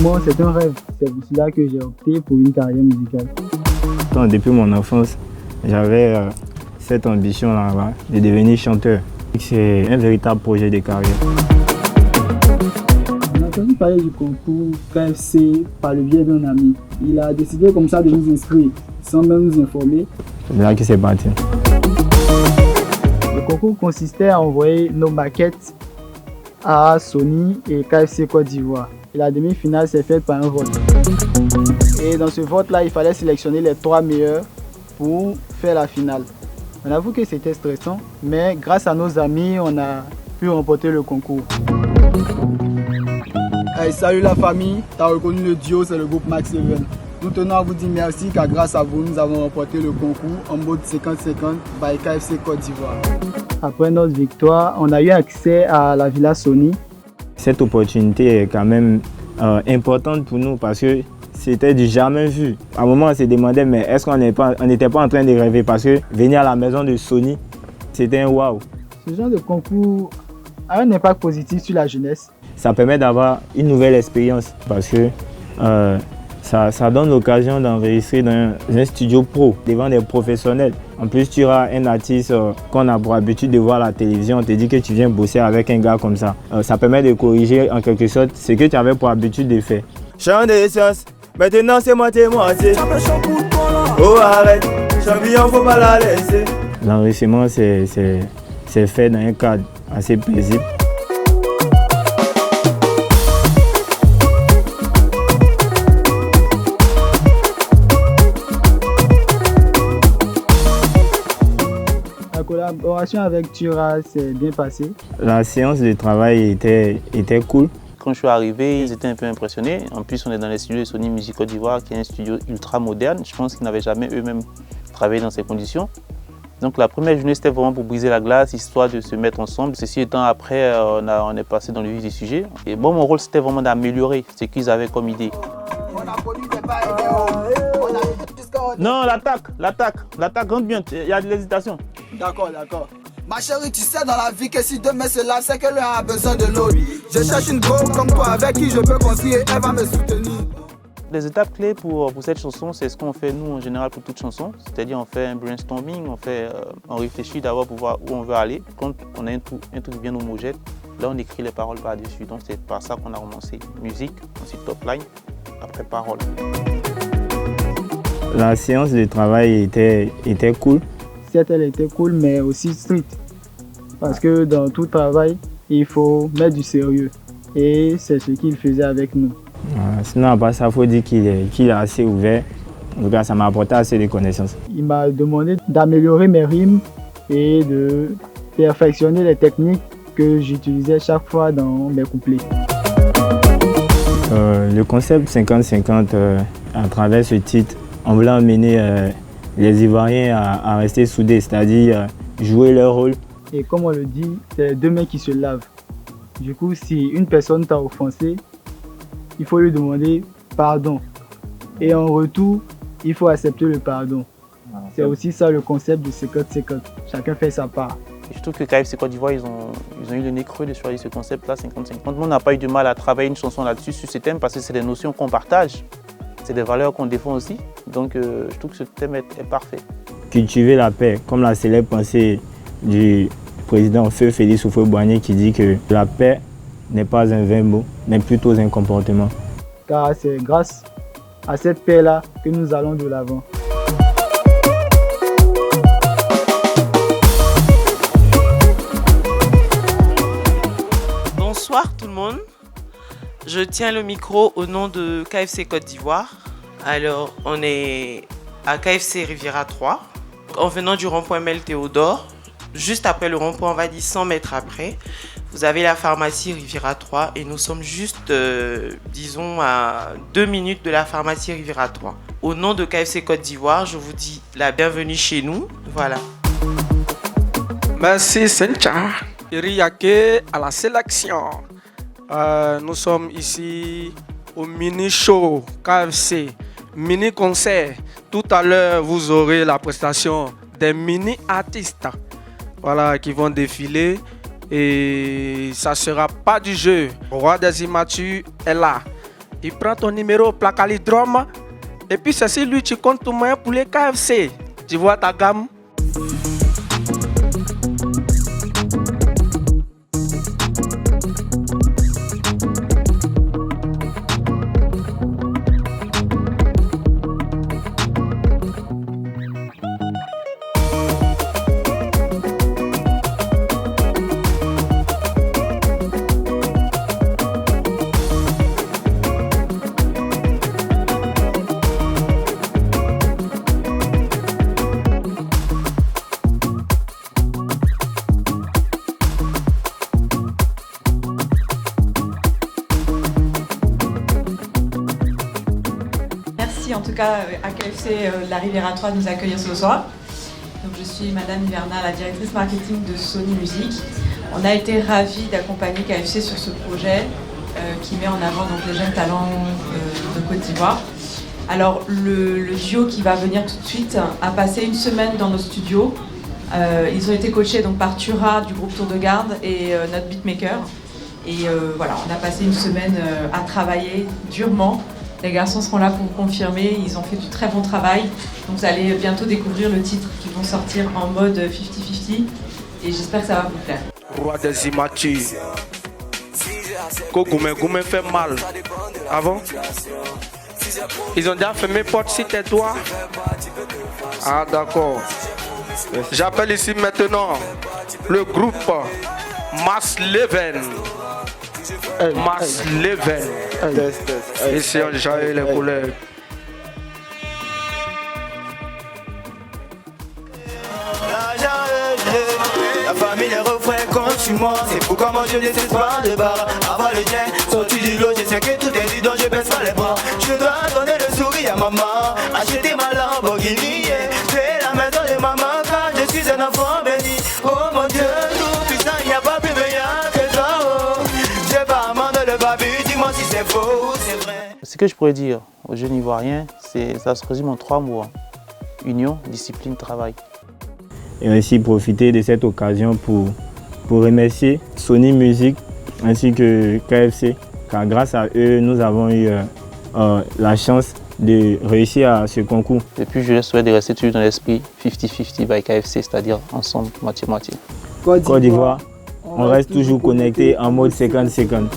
moi, c'est un rêve. C'est pour cela que j'ai opté pour une carrière musicale. Depuis mon enfance, j'avais cette ambition-là de devenir chanteur. C'est un véritable projet de carrière. On a entendu parler du concours KFC par le biais d'un ami. Il a décidé comme ça de nous inscrire, sans même nous informer. C'est là que c'est parti. Le concours consistait à envoyer nos maquettes à Sony et KFC Côte d'Ivoire. Et la demi-finale s'est faite par un vote. Et dans ce vote-là, il fallait sélectionner les 3 meilleurs pour faire la finale. On avoue que c'était stressant, mais grâce à nos amis, on a pu remporter le concours. Hey, salut la famille, tu as reconnu le duo, c'est le groupe Max Seven. Nous tenons à vous dire merci car grâce à vous, nous avons remporté le concours en mode 50-50 by KFC Côte d'Ivoire. Après notre victoire, on a eu accès à la Villa Sony. Cette opportunité est quand même importante pour nous parce que c'était du jamais vu. À un moment, on se demandait, mais est-ce qu'on n'était pas en train de rêver? Parce que venir à la maison de Sony, c'était un waouh. Ce genre de concours a un impact positif sur la jeunesse. Ça permet d'avoir une nouvelle expérience parce que ça donne l'occasion d'enregistrer dans un studio pro devant des professionnels. En plus, tu auras un artiste qu'on a pour habitude de voir à la télévision. On te dit que tu viens bosser avec un gars comme ça. Ça permet de corriger en quelque sorte ce que tu avais pour habitude de faire. Chant d'essence, maintenant c'est moitié-moitié. Oh arrête, champion faut pas la laisser. L'enregistrement c'est fait dans un cadre assez paisible. La collaboration avec Tura s'est bien passée. La séance de travail était cool. Quand je suis arrivé, ils étaient un peu impressionnés. En plus, on est dans les studios de Sony Music Côte d'Ivoire, qui est un studio ultra moderne. Je pense qu'ils n'avaient jamais eux-mêmes travaillé dans ces conditions. Donc la première journée, c'était vraiment pour briser la glace, histoire de se mettre ensemble. Ceci étant, après, on est passé dans le vif du sujet. Et bon, mon rôle, c'était vraiment d'améliorer ce qu'ils avaient comme idée. Non, l'attaque rentre bien, il y a de l'hésitation. D'accord. Ma chérie, tu sais dans la vie que si demain se lave, c'est que l'un a besoin de l'autre. Je cherche une go comme toi avec qui je peux confier, elle va me soutenir. Les étapes clés pour cette chanson, c'est ce qu'on fait nous en général pour toute chanson. C'est-à-dire on fait un brainstorming, on réfléchit d'abord pour voir où on veut aller. Quand on a un truc bien homogène, là on écrit les paroles par-dessus. Donc c'est par ça qu'on a commencé. Musique, ensuite top line, après paroles. La séance de travail était cool. Certes, elle était cool, mais aussi stricte. Parce que dans tout travail, il faut mettre du sérieux. Et c'est ce qu'il faisait avec nous. Sinon, à part ça, il faut dire qu'il est assez ouvert. En tout cas, ça m'a apporté assez de connaissances. Il m'a demandé d'améliorer mes rimes et de perfectionner les techniques que j'utilisais chaque fois dans mes couplets. Le concept 50-50, à travers ce titre, on voulait emmener les Ivoiriens à rester soudés, c'est-à-dire jouer leur rôle. Et comme on le dit, c'est 2 mains qui se lavent. Du coup, si une personne t'a offensé, il faut lui demander pardon. Et en retour, il faut accepter le pardon. C'est aussi ça le concept de 50-50. Chacun fait sa part. Je trouve que KFC Côte d'Ivoire, ils ont eu le nez creux de choisir ce concept-là, 50-50. On n'a pas eu de mal à travailler une chanson là-dessus, sur ce thème, parce que c'est des notions qu'on partage. C'est des valeurs qu'on défend aussi. Donc je trouve que ce thème est parfait. Cultiver la paix, comme la célèbre pensée du président Feu Félix Houphouët-Boigny qui dit que la paix n'est pas un vain mot, mais plutôt un comportement. Car c'est grâce à cette paix-là que nous allons de l'avant. Bonsoir tout le monde. Je tiens le micro au nom de KFC Côte d'Ivoire. Alors, on est à KFC Riviera 3, en venant du rond-point Mel Théodore. Juste après le rond-point, on va dire 100 mètres après, vous avez la pharmacie Riviera 3 et nous sommes juste, disons, à 2 minutes de la pharmacie Riviera 3. Au nom de KFC Côte d'Ivoire, je vous dis la bienvenue chez nous. Voilà. Merci Sencha. Iriake à la sélection. Nous sommes ici au mini show KFC, mini concert. Tout à l'heure, vous aurez la prestation des mini artistes, voilà, qui vont défiler et ça sera pas du jeu. Le roi des immatures est là il prend ton numéro, placalidrome, et puis c'est sur lui tu comptes ton moyen pour les KFC. Tu vois ta gamme? En tout cas à KFC La Riviera 3 de nous accueillir ce soir. Donc, je suis Madame Hiverna, la directrice marketing de Sony Music. On a été ravis d'accompagner KFC sur ce projet qui met en avant donc, les jeunes talents de Côte d'Ivoire. Alors le duo qui va venir tout de suite a passé une semaine dans nos studios. Ils ont été coachés donc, par Tura du groupe Tour de Garde et notre beatmaker. Et voilà, on a passé une semaine à travailler durement. Les garçons seront là pour vous confirmer, ils ont fait du très bon travail. Donc vous allez bientôt découvrir le titre qui vont sortir en mode 50-50 et j'espère que ça va vous plaire. Roi des immatures. Goumé fait mal. Avant? Ils ont déjà fermé porte si t'es toi. Ah d'accord. J'appelle ici maintenant le groupe Mass Leven. Mass Leven. Ici on jaillit les couleurs. La famille les refrains contre moi. C'est pourquoi moi je désespoir de bar. Avoir le tien, sorti du lot, je sais que tout est dit donc je baisse pas les bras. Je dois donner le sourire à maman. Acheter ma Lamborghini. C'est la maison de maman car je suis un enfant béni. Oh mon Dieu, tout puissant, il n'y a pas plus meilleur que toi. Oh. J'ai pas amende le babu, dis-moi si c'est faux ou c'est vrai. Ce que je pourrais dire aux jeunes Ivoiriens, ça se résume en 3 mots. Union, discipline, travail. Et ainsi profiter de cette occasion pour remercier Sony Music ainsi que KFC, car grâce à eux, nous avons eu la chance de réussir à ce concours. Et puis je leur souhaite de rester toujours dans l'esprit 50-50 by KFC, c'est-à-dire ensemble, moitié-moitié. Côte d'Ivoire, on reste toujours connecté en mode 50-50.